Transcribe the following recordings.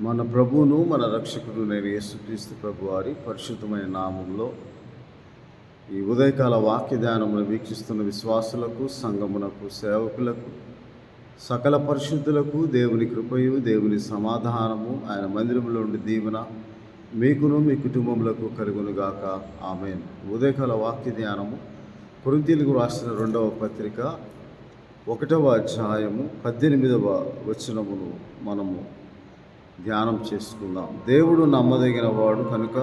మన ప్రభువును మన రక్షకుడునైన యేసుక్రీస్తు ప్రభువారి పరిశుద్ధమైన నామంలో ఈ ఉదయకాల వాక్య ధ్యానమును వీక్షిస్తున్న విశ్వాసులకు, సంఘమునకు, సేవకులకు, సకల పరిశుద్ధులకు దేవుని కృపయు, దేవుని సమాధానము, ఆయన మందిరంలో ఉండి దీవెన మీకును మీ కుటుంబములకు కలుగునుగాక. ఆమేన్. ఉదయకాల వాక్య ధ్యానము కొరింథీయులకు రాసిన 2వ పత్రిక 1వ అధ్యాయము 18వ వచనమును మనము ధ్యానం చేసుకుందాం. దేవుడు నమ్మదగిన వాడు కనుక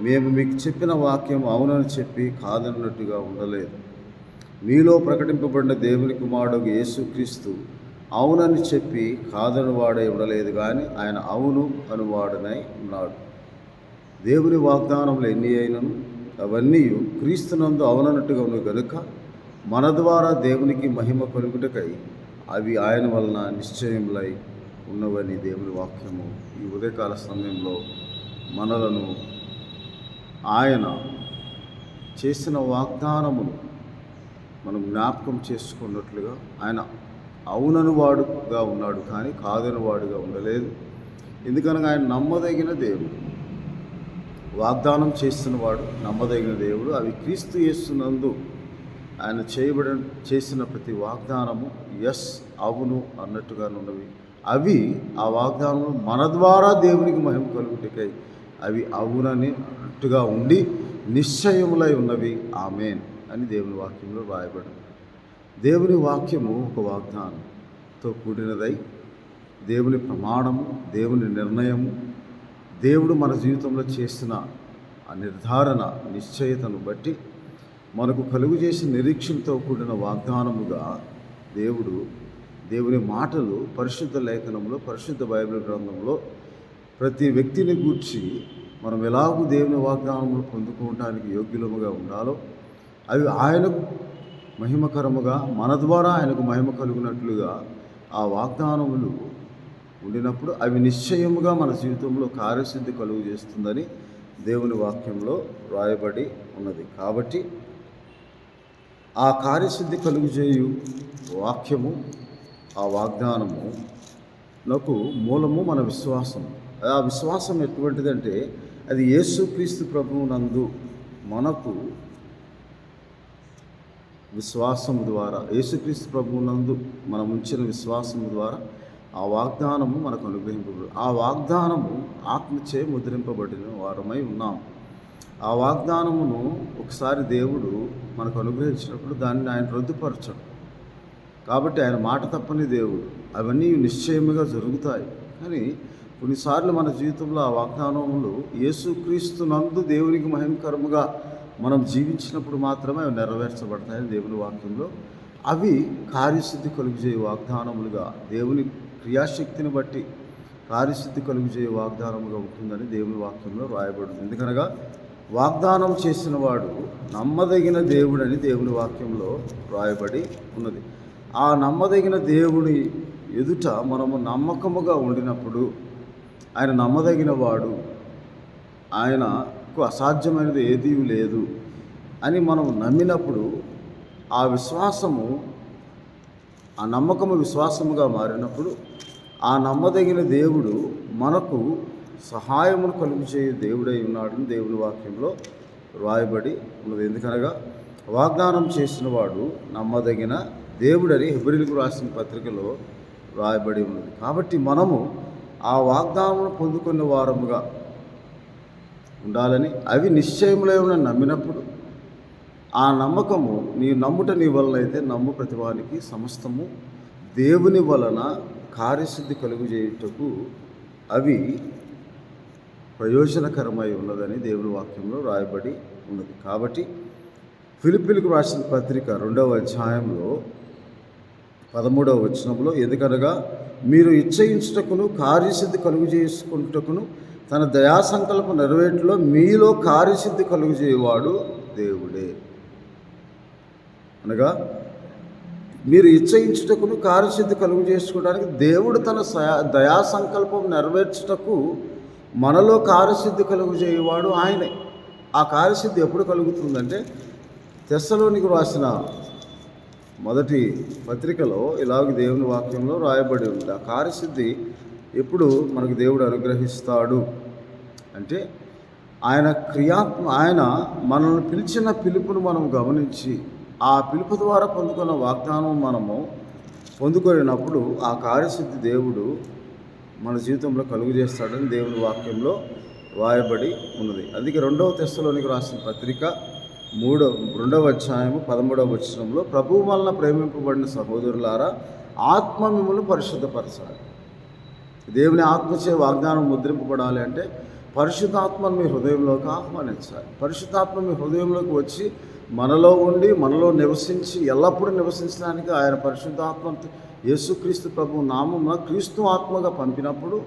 మేము మీకు చెప్పిన వాక్యం అవునని చెప్పి కాదన్నట్టుగా ఉండలేదు. మీలో ప్రకటింపబడిన దేవుని కుమారుడు యేసుక్రీస్తు అవునని చెప్పి కాదని వాడై ఉండలేదు, కానీ ఆయన అవును అనువాడనై ఉన్నాడు. దేవుని వాగ్దానములు ఎన్ని అయినను అవన్నీ క్రీస్తునందు అవునన్నట్టుగా ఉన్నవి కనుక మన ద్వారా దేవునికి మహిమ కలుగుటకై అవి ఆయన వలన నిశ్చయములై ఉన్నవని దేవుని వాక్యము ఈ ఉదయకాల సమయంలో మనలను ఆయన చేసిన వాగ్దానమును మనం జ్ఞాపకం చేసుకున్నట్లుగా ఆయన అవునను వాడుగా ఉన్నాడు, కానీ కాదని వాడుగా ఉండలేదు. ఎందుకనగా ఆయన నమ్మదగిన దేవుడు, వాగ్దానం చేస్తున్నవాడు, నమ్మదగిన దేవుడు. అవి క్రీస్తు యేసునందు ఆయన చేసిన ప్రతి వాగ్దానము ఎస్, అవును అన్నట్టుగా ఉన్నవి. అవి ఆ వాగ్దానము మన ద్వారా దేవునికి మహిమ కలుగుటకై అవి అవునని అన్నట్టుగా ఉండి నిశ్చయములై ఉన్నవి. ఆమేన్ అని దేవుని వాక్యంలో రాయబడింది. దేవుని వాక్యము ఒక వాగ్దానంతో కూడినదై దేవుని ప్రమాణము, దేవుని నిర్ణయము, దేవుడు మన జీవితంలో చేసిన ఆ నిర్ధారణ నిశ్చయతను బట్టి మనకు కలుగు చేసిన నిరీక్షణతో కూడిన వాగ్దానముగా దేవుని మాటలు పరిశుద్ధ లేఖనంలో, పరిశుద్ధ బైబిల్ గ్రంథంలో ప్రతి వ్యక్తిని గూర్చి మనం ఎలాగూ దేవుని వాగ్దానములు పొందుకోవడానికి యోగ్యులముగా ఉండాలో అవి ఆయనకు మహిమకరముగా, మన ద్వారా ఆయనకు మహిమ కలుగునట్లుగా ఆ వాగ్దానములు ఉండినప్పుడు అవి నిశ్చయముగా మన జీవితంలో కార్యసిద్ధి కలుగు చేస్తుందని దేవుని వాక్యంలో రాయబడి ఉన్నది. కాబట్టి ఆ కార్యసిద్ధి కలుగు చేయు వాక్యము, ఆ వాగ్దానము నాకు మూలము మన విశ్వాసం. ఆ విశ్వాసం ఎటువంటిదంటే అది యేసుక్రీస్తు ప్రభువునందు మనకు విశ్వాసము ద్వారా, యేసుక్రీస్తు ప్రభువునందు మనం ఉంచిన విశ్వాసము ద్వారా ఆ వాగ్దానము మనకు అనుగ్రహింపబడి, ఆ వాగ్దానము ఆత్మచే ముద్రింపబడిన వారమై ఉన్నాం. ఆ వాగ్దానమును ఒకసారి దేవుడు మనకు అనుగ్రహించినప్పుడు దాన్ని ఆయన రద్దుపరచడు. కాబట్టి ఆయన మాట తప్పని దేవుడు. అవన్నీ నిశ్చయముగా జరుగుతాయి. కానీ కొన్నిసార్లు మన జీవితంలో ఆ వాగ్దానములు యేసుక్రీస్తునందు దేవునికి మహిమకరముగా మనం జీవించినప్పుడు మాత్రమే అవి నెరవేర్చబడతాయని దేవుని వాక్యంలో అవి కార్యసిద్ధి కలుగుజేయ వాగ్దానములుగా, దేవుని క్రియాశక్తిని బట్టి కార్యసిద్ధి కలుగుజేయ వాగ్దానముగా ఉంటుందని దేవుని వాక్యంలో రాయబడింది. ఎందుకనగా వాగ్దానం చేసిన వాడు నమ్మదగిన దేవుడని దేవుని వాక్యంలో రాయబడి ఉన్నది. ఆ నమ్మదగిన దేవుని ఎదుట మనము నమ్మకముగా ఉండినప్పుడు ఆయన నమ్మదగిన వాడు, ఆయనకు అసాధ్యమైనది ఏదీ లేదు అని మనం నమ్మినప్పుడు ఆ విశ్వాసము, ఆ నమ్మకము విశ్వాసముగా మారినప్పుడు ఆ నమ్మదగిన దేవుడు మనకు సహాయమును కలుగు చేయు దేవుడై ఉన్నాడని దేవుని వాక్యంలో రాయబడి ఉన్నది. ఎందుకనగా వాగ్దానం చేసిన వాడు నమ్మదగిన దేవుడని హెబ్రీయులకు రాసిన పత్రికలో రాయబడి ఉన్నది. కాబట్టి మనము ఆ వాగ్దానమును పొందుకున్న వారముగా ఉండాలని, అవి నిశ్చయములై ఉన్న నమ్మినప్పుడు ఆ నమ్మకము నమ్ముట నీ వలన అయితే నమ్ము ప్రతివానికి సమస్తము దేవుని వలన కార్యసిద్ధి కలుగు చేయుటకు అవి ప్రయోజనకరమై ఉన్నదని దేవుని వాక్యంలో రాయబడి ఉన్నది. కాబట్టి ఫిలిప్పీయులకు రాసిన పత్రిక 2వ అధ్యాయంలో 13వ వచనంలో, ఎందుకనగా మీరు ఇచ్చయించుటకును కార్యసిద్ధి కలుగు చేసుకుంటకును తన దయాసంకల్ప నెరవేరులో మీలో కార్యసిద్ధి కలుగు చేయవాడు దేవుడే. అనగా మీరు ఇచ్చయించుటకును కార్యసిద్ధి కలుగు చేసుకోవడానికి దేవుడు తన దయాసంకల్పం నెరవేర్చుటకు మనలో కార్యసిద్ధి కలుగు చేయవాడు ఆయనే. ఆ కార్యసిద్ధి ఎప్పుడు కలుగుతుందంటే తెస్సలోనికి రాసిన మొదటి పత్రికలో ఇలాగ దేవుని వాక్యంలో రాయబడి ఉంది. ఆ కార్యసిద్ధి ఎప్పుడు మనకు దేవుడు అనుగ్రహిస్తాడు అంటే ఆయన మనల్ని పిలిచిన పిలుపును మనం గమనించి ఆ పిలుపు ద్వారా పొందుకున్న వాగ్దానం మనము పొందుకొనినప్పుడు ఆ కార్యసిద్ధి దేవుడు మన జీవితంలో కలుగు చేస్తాడని దేవుని వాక్యంలో రాయబడి ఉన్నది. అందుకే 2వ తెస్సలోనికి రాసిన పత్రిక 2వ అధ్యాయము 13వ వచనంలో, ప్రభువు వలన ప్రేమింపబడిన సహోదరులారా, ఆత్మ మిమ్మల్ని పరిశుద్ధపరచాలి. దేవుని ఆత్మచే వాగ్దానం ముద్రింపబడాలి అంటే పరిశుద్ధాత్మను మీ హృదయంలోకి ఆహ్వానించాలి. పరిశుద్ధాత్మ మీ హృదయంలోకి వచ్చి మనలో ఉండి మనలో నివసించి ఎల్లప్పుడూ నివసించడానికి ఆయన పరిశుద్ధాత్మ యేసుక్రీస్తు ప్రభు నామమున క్రీస్తు ఆత్మగా పంపినప్పుడు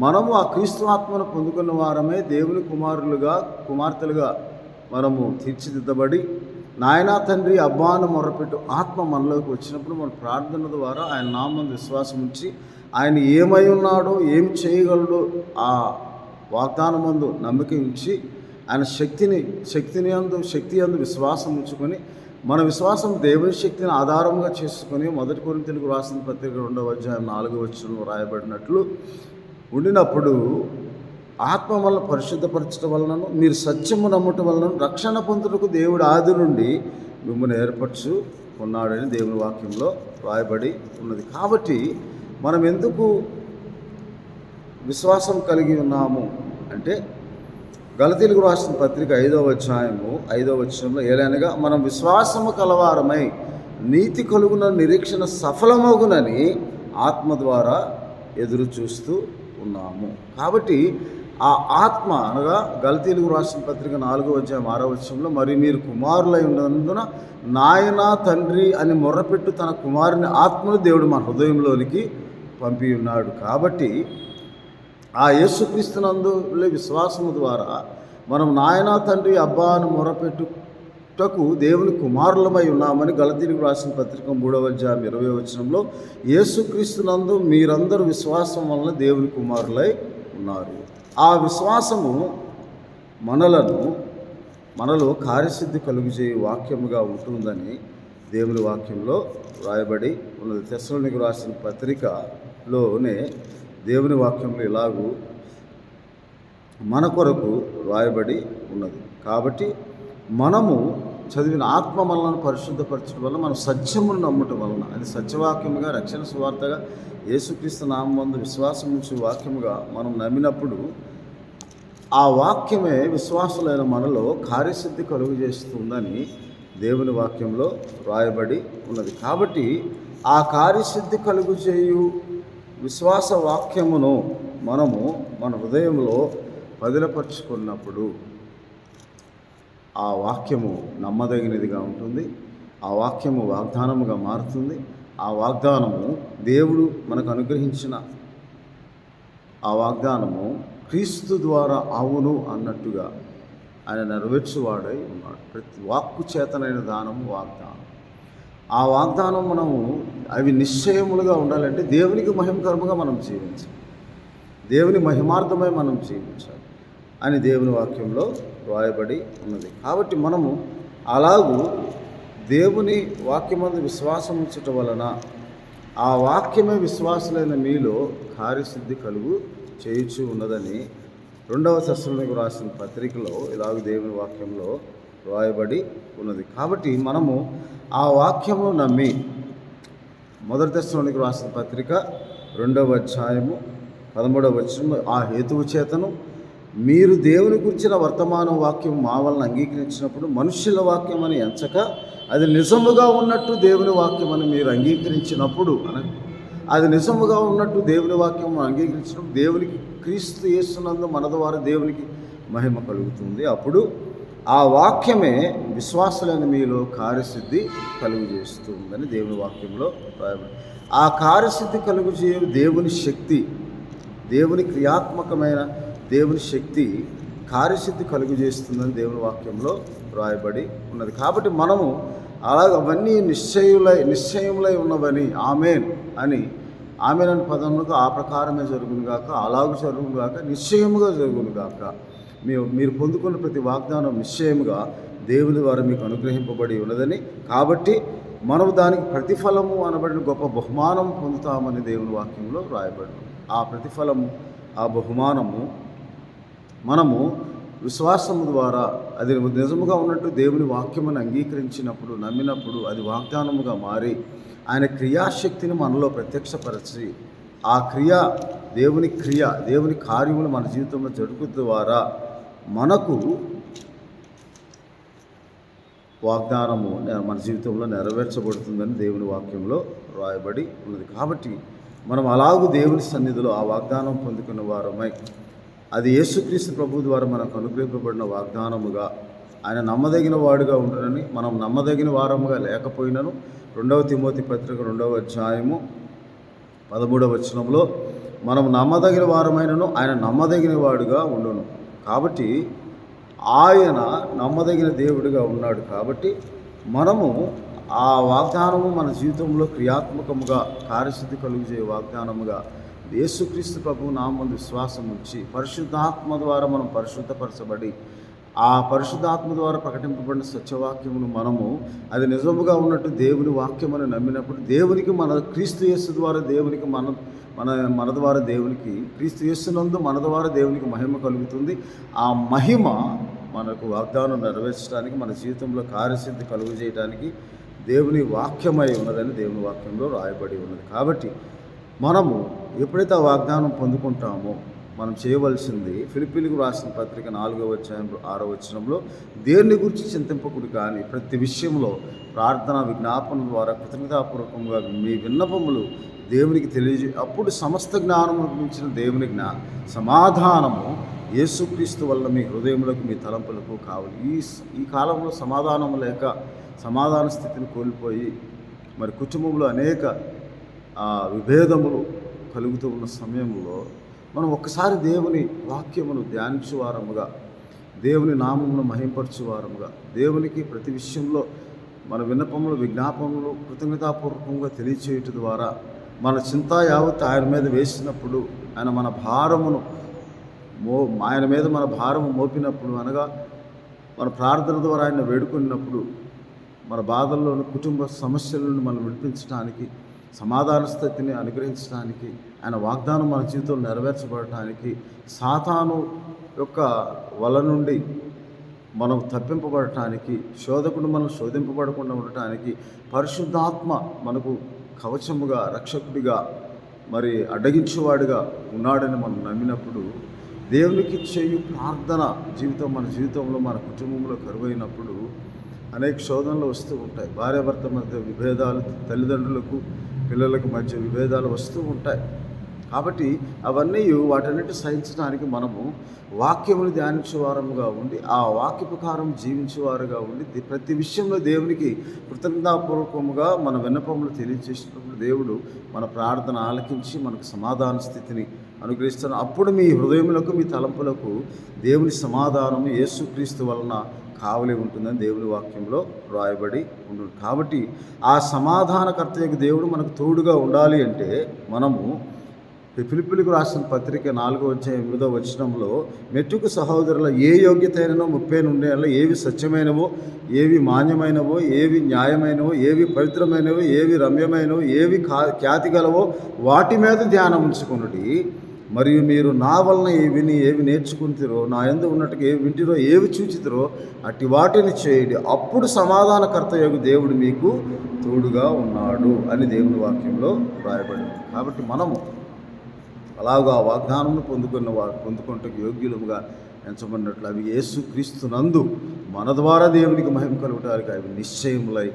మనము ఆ క్రీస్తు ఆత్మను పొందుకున్న వారమే దేవుని కుమార్తెలుగా మనము తీర్చిదిద్దబడి నాయనా తండ్రి అబ్బాను మొరపెట్టు ఆత్మ మనలోకి వచ్చినప్పుడు మన ప్రార్థన ద్వారా ఆయన నామం విశ్వాసం ఉంచి ఆయన ఏమై ఉన్నాడో ఏం చేయగలడో ఆ వాగ్దానమందు నమ్మిక ఉంచి ఆయన శక్తి యందు విశ్వాసం ఉంచుకొని మన విశ్వాసం దేవుని శక్తిని ఆధారంగా చేసుకొని 1 కొరింథీయులకు రాసిన పత్రిక 2వ అధ్యాయం 4వ వచనంలో రాయబడినట్లు ఉండినప్పుడు ఆత్మ వల్ల పరిశుద్ధపరచడం వలనను మీరు సత్యము నమ్మటం వలన రక్షణ పొందుటకు దేవుడు ఆది నుండి మిమ్మల్ని ఏర్పరచుకున్నాడని దేవుని వాక్యంలో రాయబడి ఉన్నది. కాబట్టి మనం ఎందుకు విశ్వాసం కలిగి ఉన్నాము అంటే గలతీయులకు రాసిన పత్రిక 5వ అధ్యాయము 5వ వచనంలో, ఏలైనగా మనం విశ్వాసము కలవారమై నీతి కలుగున నిరీక్షణ సఫలమగునని ఆత్మ ద్వారా ఎదురు చూస్తూ ఉన్నాము. కాబట్టి ఆ ఆత్మ అనగా గలతీయులకు రాసిన పత్రిక 4వ అధ్యాయం 6వ వచనంలో, మరి మీరు కుమారులై ఉన్నందున నాయన తండ్రి అని మొర్రపెట్టు తన కుమారుని ఆత్మను దేవుడు మన హృదయంలోనికి పంపి ఉన్నాడు. కాబట్టి ఆ యేసుక్రీస్తునందు విశ్వాసము ద్వారా మనం నాయన తండ్రి అబ్బా అని మొరపెట్టుటకు దేవుని కుమారులమై ఉన్నామని గలతీయులకు రాసిన పత్రిక 3వ అధ్యాయం 20వ వచనంలో, యేసుక్రీస్తునందు మీరందరూ విశ్వాసం వలన దేవుని కుమారులై ఉన్నారు. ఆ విశ్వాసము మనలో కార్యసిద్ధి కలుగజేయు వాక్యముగా ఉంటుందని దేవుని వాక్యంలో రాయబడి ఉన్నది. తెస్సలోనికీయులకు రాసిన పత్రికలోనే దేవుని వాక్యంలో ఇలాగూ మన కొరకు రాయబడి ఉన్నది. కాబట్టి మనము చదివిన ఆత్మ మనలను పరిశుద్ధపరచడం వల్ల మనం సత్యమును నమ్మటం వలన, అది సత్యవాక్యముగా రక్షణ సువార్తగా యేసుక్రీస్తు నామమందు విశ్వాసం ఉంచే వాక్యముగా మనం నమ్మినప్పుడు ఆ వాక్యమే విశ్వాసులైన మనలో కార్యసిద్ధి కలుగు చేస్తుందని దేవుని వాక్యంలో రాయబడి ఉన్నది. కాబట్టి ఆ కార్యసిద్ధి కలుగు చేయు విశ్వాస వాక్యమును మనము మన హృదయంలో పదిలపరుచుకున్నప్పుడు ఆ వాక్యము నమ్మదగినదిగా ఉంటుంది. ఆ వాక్యము వాగ్దానముగా మారుతుంది. ఆ వాగ్దానము దేవుడు మనకు అనుగ్రహించిన ఆ వాగ్దానము క్రీస్తు ద్వారా అవును అన్నట్టుగా ఆయన నెరవేర్చువాడై ఉన్నాడు. ప్రతి వాక్కు చేతనైన దానము వాగ్దానం. ఆ వాగ్దానం మనము అవి నిశ్చయములుగా ఉండాలంటే దేవునికి మహిమకరముగా మనం జీవించాలి, దేవుని మహిమార్థమై మనం జీవించాలి అని దేవుని వాక్యంలో రాయబడి ఉన్నది. కాబట్టి మనము అలాగూ దేవుని వాక్యమందు విశ్వాసం ఉంచటం వలన ఆ వాక్యమే విశ్వాసులైన మీలో కార్యసిద్ధి కలుగు చేయుచు ఉన్నదని 2వ తెస్సలోనికీయులకు రాసిన పత్రికలో ఇలాగ దేవుని వాక్యంలో రాయబడి ఉన్నది. కాబట్టి మనము ఆ వాక్యము నమ్మి 1 తెస్సలోనికీయులకు రాసిన పత్రిక 2వ అధ్యాయము 13వ వచనంలో, ఆ హేతువు చేతను మీరు దేవుని గురించిన వర్తమాన వాక్యం మా వలన అంగీకరించినప్పుడు మనుష్యుల వాక్యం అని ఎంచక అది నిజముగా ఉన్నట్టు దేవుని వాక్యం అని మీరు అంగీకరించినప్పుడు అది నిజముగా ఉన్నట్టు దేవుని వాక్యం అంగీకరించినప్పుడు దేవునికి క్రీస్తు యేసునందు మన ద్వారా దేవునికి మహిమ కలుగుతుంది. అప్పుడు ఆ వాక్యమే విశ్వాసులైన మీలో కార్యసిద్ధి కలుగు చేస్తుందని దేవుని వాక్యంలో రాయబడి. ఆ కార్యసిద్ధి కలుగు చేయు దేవుని శక్తి, దేవుని క్రియాత్మకమైన దేవుని శక్తి కార్యసిద్ధి కలుగు చేస్తుందని దేవుని వాక్యంలో రాయబడి ఉన్నది. కాబట్టి మనము అలాగ అవన్నీ నిశ్చయములై ఉన్నవని ఆమెన్ అని పదములకు ఆ ప్రకారమే జరుగునుగాక, అలాగూ జరుగునుగాక, నిశ్చయముగా జరుగునుగాక. మీరు పొందుకున్న ప్రతి వాగ్దానం నిశ్చయముగా దేవుని ద్వారా మీకు అనుగ్రహింపబడి ఉన్నదని, కాబట్టి మనము దానికి ప్రతిఫలము అనబడిన గొప్ప బహుమానం పొందుతామని దేవుని వాక్యంలో రాయబడి. ఆ ప్రతిఫలము, ఆ బహుమానము మనము విశ్వాసము ద్వారా అది నిజముగా ఉన్నట్టు దేవుని వాక్యమును అంగీకరించినప్పుడు, నమ్మినప్పుడు అది వాగ్దానముగా మారి ఆయన క్రియాశక్తిని మనలో ప్రత్యక్షపరచి ఆ దేవుని కార్యములు మన జీవితంలో జరుగు ద్వారా మనకు వాగ్దానము మన జీవితంలో నెరవేర్చబడుతుందని దేవుని వాక్యంలో రాయబడి ఉన్నది. కాబట్టి మనం అలాగూ దేవుని సన్నిధిలో ఆ వాగ్దానం పొందుకున్న వారమై, అది యేసుక్రీస్తు ప్రభు ద్వారా మనకు అనుగ్రహింపబడిన వాగ్దానముగా ఆయన నమ్మదగిన వాడుగా ఉంటునని, మనం నమ్మదగిన వారముగా లేకపోయినను 2 తిమోతి పత్రిక 2వ అధ్యాయము 13వ వచనంలో మనం నమ్మదగిన వారమైనను ఆయన నమ్మదగిన వాడుగా ఉండును. కాబట్టి ఆయన నమ్మదగిన దేవుడిగా ఉన్నాడు. కాబట్టి మనము ఆ వాగ్దానము మన జీవితంలో క్రియాత్మకముగా కార్యసిద్ధి కలుగజేయ వాగ్దానముగా యేసుక్రీస్తు ప్రభు నామమున విశ్వాసం ఉంచి పరిశుద్ధాత్మ ద్వారా మనం పరిశుద్ధపరచబడి ఆ పరిశుద్ధాత్మ ద్వారా ప్రకటింపబడిన సత్యవాక్యమును మనము అది నిజముగా ఉన్నట్టు దేవుని వాక్యమని నమ్మినప్పుడు దేవునికి మన క్రీస్తు యేసు ద్వారా దేవునికి మన ద్వారా దేవునికి క్రీస్తు యేసునందు మన ద్వారా దేవునికి మహిమ కలుగుతుంది. ఆ మహిమ మనకు వాగ్దానం నెరవేర్చడానికి, మన జీవితంలో కార్యసిద్ధి కలుగజేయడానికి దేవుని వాక్యమై ఉన్నదని దేవుని వాక్యంలో రాయబడి ఉన్నది. కాబట్టి మనము ఎప్పుడైతే ఆ వాగ్దానం పొందుకుంటామో మనం చేయవలసింది ఫిలిప్పీలకు రాసిన పత్రిక 4వ అధ్యాయం 6వ వచనంలో దేన్ని గురించి చింతింపకుడు కానీ ప్రతి విషయంలో ప్రార్థన విజ్ఞాపన ద్వారా కృతజ్ఞతాపూర్వకంగా మీ విన్నపములు దేవునికి అప్పుడు సమస్త జ్ఞానము మించిన దేవుని సమాధానము యేసుక్రీస్తు వల్ల మీ హృదయములకు మీ తలంపులకు కావాలి. ఈ కాలంలో సమాధానము లేక సమాధాన స్థితిని కోల్పోయి మరి కుటుంబంలో అనేక విభేదములు కలుగుతూ ఉన్న సమయంలో మనం ఒక్కసారి దేవుని వాక్యమును ధ్యానించువారముగా, దేవుని నామమును మహింపరచువారముగా, దేవునికి ప్రతి విషయంలో మన విన్నపములు విజ్ఞాపనలు కృతజ్ఞతాపూర్వకంగా తెలియచేయటం ద్వారా మన చింత యావత్ ఆయన మీద వేసినప్పుడు ఆయన మన భారము మోపినప్పుడు, అనగా మన ప్రార్థన ద్వారా ఆయన వేడుకున్నప్పుడు మన బాధల్లోని కుటుంబ సమస్యల నుండి మనం విడిపించడానికి, సమాధాన స్థితిని అనుగ్రహించడానికి, ఆయన వాగ్దానం మన జీవితంలో నెరవేర్చబడటానికి, సాతాను యొక్క వల నుండి మనం తప్పింపబడటానికి, శోధకుడు మనం శోధింపబడకుండా ఉండటానికి పరిశుద్ధాత్మ మనకు కవచముగా, రక్షకుడిగా, మరి అడ్డగించేవాడిగా ఉన్నాడని మనం నమ్మినప్పుడు దేవునికి చేయు ప్రార్థన జీవితం మన జీవితంలో మన కుటుంబంలో కరువైనప్పుడు అనేక శోధనలు వస్తూ ఉంటాయి. భార్యాభర్త మధ్య విభేదాలు, తల్లిదండ్రులకు పిల్లలకు మధ్య విభేదాలు వస్తూ ఉంటాయి. కాబట్టి అవన్నీ వాటన్నిటి సహించడానికి మనము వాక్యమును ధ్యానించేవారముగా ఉండి ఆ వాక్య ప్రకారం జీవించేవారుగా ఉండి ప్రతి విషయంలో దేవునికి కృతజ్ఞతాపూర్వకముగా మన విన్నపములు తెలియజేసినప్పుడు దేవుడు మన ప్రార్థన ఆలకించి మనకు సమాధాన స్థితిని అనుగ్రహిస్తాను. అప్పుడు మీ హృదయములకు మీ తలంపులకు దేవుని సమాధానము యేసుక్రీస్తు వలన కావలి ఉంటుందని దేవుని వాక్యంలో రాయబడి ఉంటుంది. కాబట్టి ఆ సమాధానకర్త యొక్క దేవుడు మనకు తోడుగా ఉండాలి అంటే మనము ఫిలిప్పీలకు రాసిన పత్రిక 4వ అధ్యాయం 8వ వచనంలో మెట్టుకు సహోదరుల ఏ యోగ్యత అయినో 30 నుండి ఏవి సత్యమైనవో, ఏవి మాన్యమైనవో, ఏవి న్యాయమైనవో, ఏవి పవిత్రమైనవో, ఏవి రమ్యమైనవో, ఏవి ఖ్యాతి గలవో వాటి మీద ధ్యానం ఉంచుకున్నది. మరియు మీరు నా వలన ఏవి నేర్చుకుంటారో, నా యందు ఉన్నట్టుగా ఏవి వింటిరో, ఏవి చూచితిరో అట్టి వాటిని చేయండి, అప్పుడు సమాధానకర్త యొక్క దేవుడు మీకు తోడుగా ఉన్నాడు అని దేవుని వాక్యంలో రాయబడింది. కాబట్టి మనము అలాగా వాగ్దానమును పొందుకుంటకు యోగ్యులముగా ఎంచబడినట్లు అవి యేసుక్రీస్తునందు మన ద్వారా దేవునికి మహిమ కలుగుటానికి అవి నిశ్చయములై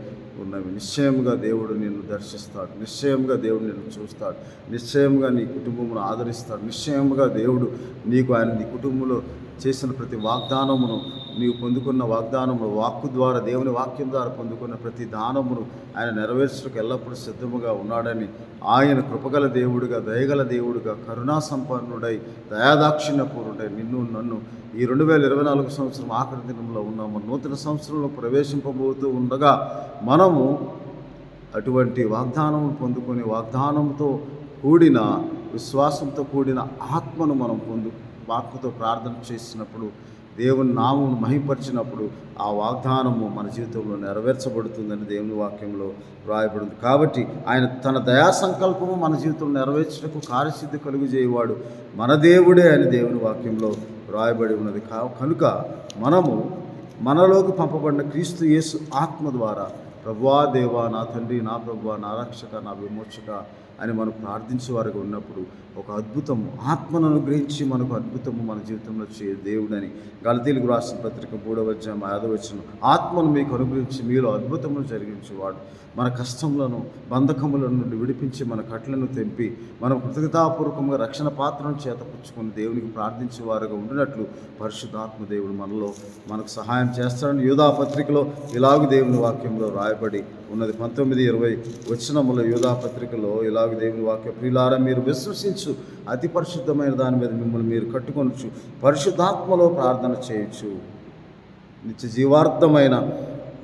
ఉన్నవి. నిశ్చయముగా దేవుడు నిన్ను దర్శిస్తాడు, నిశ్చయముగా దేవుడు నిన్ను చూస్తాడు, నిశ్చయముగా నీ కుటుంబమును ఆదరిస్తాడు, నిశ్చయముగా దేవుడు నీకు ఆయన నీ కుటుంబంలో చేసిన ప్రతి వాగ్దానమును, నీవు పొందుకున్న వాగ్దానము వాక్కు ద్వారా, దేవుని వాక్యం ద్వారా పొందుకున్న ప్రతి దానమును ఆయన నెరవేర్చడానికి ఎల్లప్పుడూ సిద్ధముగా ఉన్నాడని, ఆయన కృపగల దేవుడుగా, దయగల దేవుడుగా, కరుణా సంపన్నుడై, దయాదాక్షిణ్యపూర్ణుడై నిన్ను నన్ను ఈ 2024 సంవత్సరం ఆఖరి దినంలో ఉన్నాము. నూతన సంవత్సరంలో ప్రవేశింపబోతూ ఉండగా మనము అటువంటి వాగ్దానమును పొందుకొని వాగ్దానంతో కూడిన విశ్వాసంతో కూడిన ఆత్మను మనం వాక్కుతో ప్రార్థన చేసినప్పుడు దేవుని నామమును మహింపరిచినప్పుడు ఆ వాగ్దానము మన జీవితంలో నెరవేర్చబడుతుందని దేవుని వాక్యంలో వ్రాయబడింది. కాబట్టి ఆయన తన దయా సంకల్పము మన జీవితంలో నెరవేర్చడానికి కార్యసిద్ధి కలుగు చేయవాడు మన దేవుడే అని దేవుని వాక్యంలో వ్రాయబడి ఉన్నది. కనుక మనము మనలోకి పంపబడిన క్రీస్తు యేసు ఆత్మ ద్వారా ప్రభువా దేవా, నా తండ్రి, నా ప్రభువా, నా రక్షక, నా విమోచక అని మనం ప్రార్థించే వారికి ఉన్నప్పుడు ఒక అద్భుతము ఆత్మను అనుగ్రహించి మనకు అద్భుతము మన జీవితంలో చేయ దేవుడని గలతీయులకు రాసిన పత్రిక 3వ అధ్యాయం 5వ వచనం, ఆత్మను మీకు అనుగ్రహించి మీలో అద్భుతములు జరిగించేవాడు, మన కష్టములను బంధకముల నుండి విడిపించి మన కట్లను తెంపి మనం కృతజ్ఞతాపూర్వకంగా రక్షణ పాత్రను చేతపుచ్చుకొని దేవునికి ప్రార్థించే వారుగా ఉండినట్లు పరిశుద్ధాత్మ దేవుడు మనకు సహాయం చేస్తాడని యూదా పత్రికలో ఇలాగ దేవుని వాక్యంలో రాయబడి ఉన్నది. 19-20 వచనముల యూదా పత్రికలో ఇలాగ దేవుని వాక్యం, ప్రియులారా మీరు విశ్వసించు అతి పరిశుద్ధమైన దాని మీద మిమ్మల్ని మీరు కట్టుకొనొచ్చు, పరిశుద్ధాత్మలో ప్రార్థన చేయొచ్చు, నిత్య జీవార్థమైన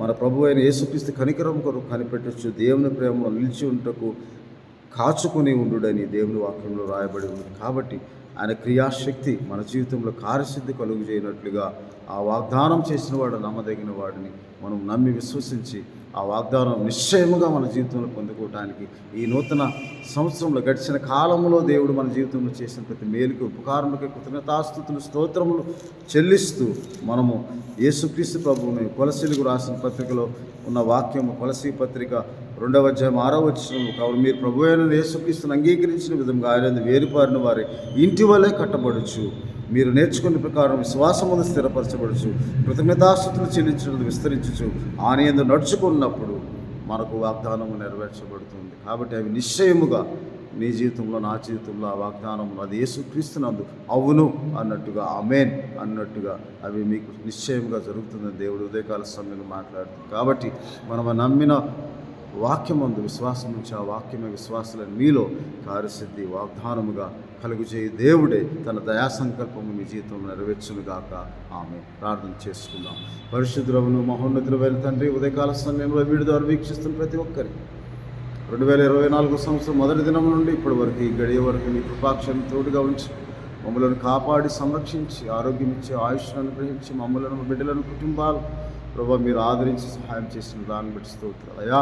మన ప్రభు అయిన యేసుక్రీస్తు కనికరం కొరకు కనిపెట్టచ్చు, దేవుని ప్రేమలో నిలిచి ఉంటకు కాచుకొని ఉండుడని దేవుని వాక్యంలో రాయబడి ఉంది. కాబట్టి ఆయన క్రియాశక్తి మన జీవితంలో కార్యసిద్ధి కలుగు చేయనట్లుగా ఆ వాగ్దానం చేసిన వాడు నమ్మదగిన వాడిని మనం నమ్మి విశ్వసించి ఆ వాగ్దానం నిశ్చయముగా మన జీవితంలో పొందుకోవటానికి ఈ నూతన సంవత్సరంలో గడిచిన కాలంలో దేవుడు మన జీవితంలో చేసిన ప్రతి మేలుకి ఉపకారములకి కృతజ్ఞతాస్తుతులు స్తోత్రములు చెల్లిస్తూ మనము యేసుక్రీస్తు ప్రభువుని కొలసీలకు రాసిన పత్రికలో ఉన్న వాక్యము, కొలసీ పత్రిక 2వ అధ్యాయం 6వ వచనం, కాబట్టి మీరు ప్రభు అయిన యేసుక్రీస్తుని అంగీకరించిన విధంగా ఆయన వేరుపారిన వారి ఇంటి వలె కట్టబడుచు, మీరు నేర్చుకునే ప్రకారం విశ్వాసమును స్థిరపరచబడుచు, కృతజ్ఞతాస్తుతులు చెల్లించడం విస్తరించచ్చు, ఆనంద నడుచుకున్నప్పుడు మనకు వాగ్దానము నెరవేర్చబడుతుంది. కాబట్టి అవి నిశ్చయముగా నీ జీవితంలో, నా జీవితంలో ఆ వాగ్దానం అది యేసుక్రీస్తునందు అవును అన్నట్టుగా, ఆమేన్ అన్నట్టుగా అవి మీకు నిశ్చయంగా జరుగుతుందని దేవుడు ఉదయకాల సమయంలో మాట్లాడుతుంది. కాబట్టి మనం నమ్మిన వాక్యమందు విశ్వాసం నుంచి ఆ వాక్యమే విశ్వాసాలను మీలో కార్యసిద్ధి వాగ్దానముగా కలుగు చేయి దేవుడే తన దయా సంకల్పము మీ జీవితంలో నెరవేర్చునుగాక. ఆమె ప్రార్థన చేసుకుందాం. పరిశుద్ధులవును మహోన్నతులైన తండ్రి, ఉదయకాల సమయంలో వీడి ద్వారా వీక్షిస్తున్న ప్రతి ఒక్కరికి 2024 సంవత్సరం మొదటి దినం నుండి ఇప్పటి వరకు ఈ గడియ వరకు మీ కృపాక్షరం తోడుగా ఉంచి మమ్మలను కాపాడి సంరక్షించి ఆరోగ్యం ఇచ్చి ఆయుష్ను అనుగ్రహించి మమ్మలను బిడ్డలను కుటుంబాలు ప్రభావ మీరు ఆదరించి సహాయం చేసిన దాన్ని బట్టి స్తోత్రాలు. అయ్యా,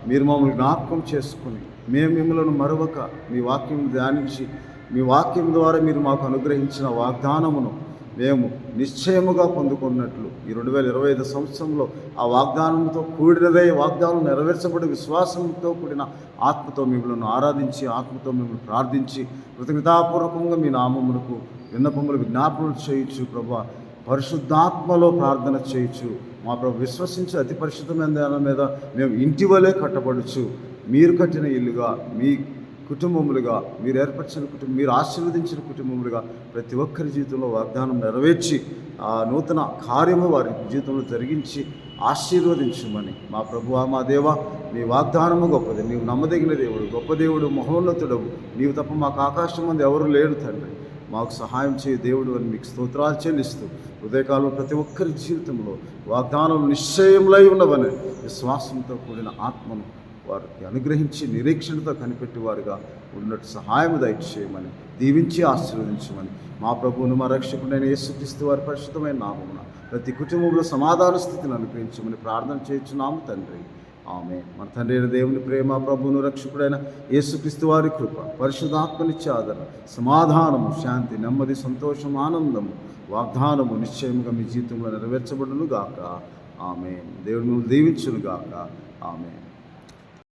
మీరు మమ్మల్ని జ్ఞాపకం చేసుకుని మేము మిమ్మల్ని మరొక మీ వాక్యం ధ్యానించి మీ వాక్యం ద్వారా మీరు మాకు అనుగ్రహించిన వాగ్దానమును మేము నిశ్చయముగా పొందుకున్నట్లు ఈ 2025 సంవత్సరంలో ఆ వాగ్దానంతో కూడినదే వాగ్దానం నెరవేర్చబడి విశ్వాసంతో కూడిన ఆత్మతో మిమ్మల్ని ఆరాధించి ఆత్మతో మిమ్మల్ని ప్రార్థించి కృతజ్ఞతాపూర్వకంగా మీ నామమునకు విన్నపములు విజ్ఞాపనలు చేయొచ్చు. ప్రభా, పరిశుద్ధాత్మలో ప్రార్థన చేయొచ్చు. మా ప్రభు విశ్వసించి అతి పరిశుద్ధమైన దాని మీద మేము ఇంటి వలె కట్టబడచ్చు, మీరు కట్టిన ఇల్లుగా, మీ కుటుంబములుగా, మీరు ఏర్పరిచిన కుటుంబం, మీరు ఆశీర్వదించిన కుటుంబములుగా ప్రతి ఒక్కరి జీవితంలో వాగ్దానం నెరవేర్చి ఆ నూతన కార్యము వారి జీవితంలో జరిగించి ఆశీర్వదించమని మా ప్రభువా, మా దేవా, నీ వాగ్దానము గొప్పది. నీవు నమ్మదగిన దేవుడు, గొప్ప దేవుడు, మహోన్నతుడవు. నీవు తప్ప మాకు ఆకాశం మంది ఎవరు లేడు తండ్రి. మాకు సహాయం చేయ దేవుడు అని మీకు స్తోత్రాలు చెల్లిస్తూ ఉదయకాలం ప్రతి ఒక్కరి జీవితంలో వాగ్దానం నిశ్చయములై ఉన్నవని విశ్వాసంతో కూడిన ఆత్మను వారికి అనుగ్రహించి నిరీక్షణతో కనిపెట్టేవారుగా ఉన్నట్టు సహాయము దయచేయమని దీవించి ఆశీర్వదించమని మా ప్రభువును మా రక్షకుడైన యేసుక్రీస్తు వారి పరిశుద్ధమైన నామమున ప్రతి కుటుంబంలో సమాధాన స్థితిని అనుగ్రహించమని ప్రార్థన చేయుచున్నాము తండ్రి. ఆమె. మన తండ్రి అయిన దేవుని ప్రేమ, ప్రభువును రక్షకుడైన యేసుక్రీస్తు వారి కృప, పరిశుద్ధాత్మనిచ్చే ఆదరణ, సమాధానము, శాంతి, నెమ్మది, సంతోషం, ఆనందము, వాగ్దానము నిశ్చయముగా మీ జీవితంలో నెరవేర్చబడును గాక. ఆమె. దేవుడు మిమ్మల్ని దీవించును గాక. ఆమె.